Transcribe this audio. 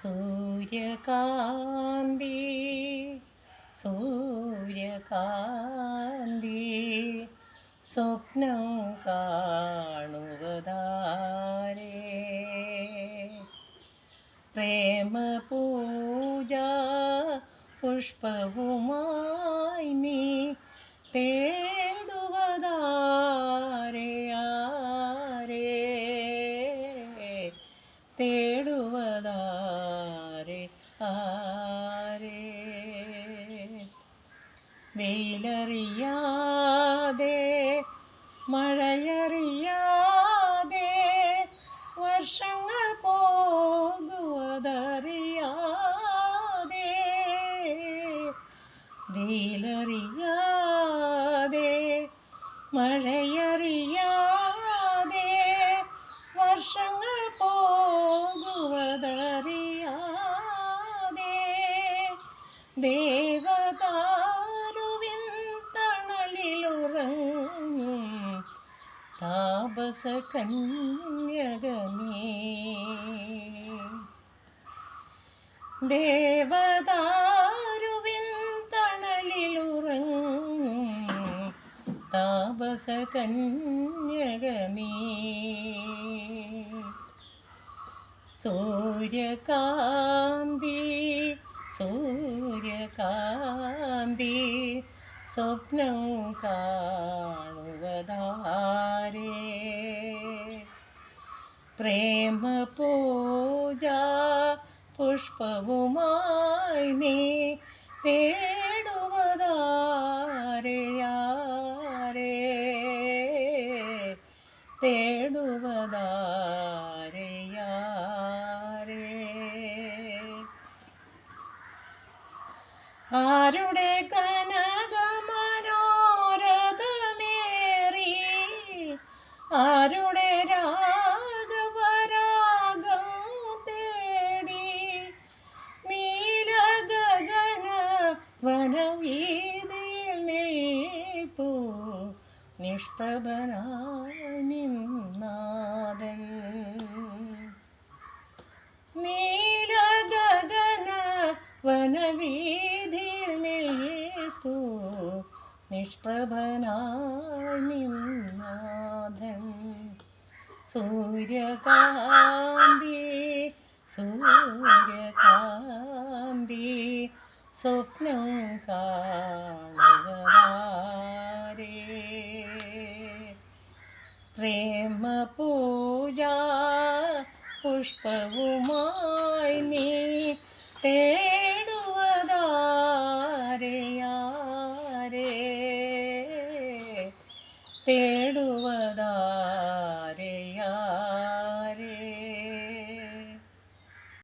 സൂര്യകാന്തി സൂര്യകാന്തി സ്വപ്നം കാണുവതാരേ പ്രേമപൂജ പുഷ്പവുമായി നീ തേടുവതാരേ ആരേ തേടുവതാരേ ആരേ വെയിലറിയാതെ മഴയറിയാതെ വർഷങ്ങൾ പോകുവതറിയാതെ വെയിലറിയാതെ മഴയറിയാതെ വർഷങ്ങൾ പോകുവതറിയാതെ ദേവദാരുവിൻ തണലിലുറങ്ങും താപസ കന്യക നീ ദേവദാരുവിൻ തണലിലുറങ്ങും താപസ കന്യക നീ സൂര്യകാന്തി സൂര്യകാന്തി സ്വപ്നം കാണുവതാരേ പ്രേമപൂജ പുഷ്പവുമായി നീ തേടുവതാരേ ആരേ തേടുവതാരേ ആരേ ആരുടെ കനകമനോരഥമേറി ആരുടെ രാഗപരാഗം തേടി നീലഗഗന വനവീതിയിൽ നിൽപ്പൂ നിഷ്പ്രഭനായി നിന്നാദൻ നീലഗഗന വനവീതിയിൽ നിൽപ്പൂ നിഷ്പ്രഭനായി നിന്നാദൻ സൂര്യകാന്തി സൂര്യകാന്തി സ്വപ്നം കാണുവതാരേ പ്രേമപൂജ പുഷ്പവുമായി നീ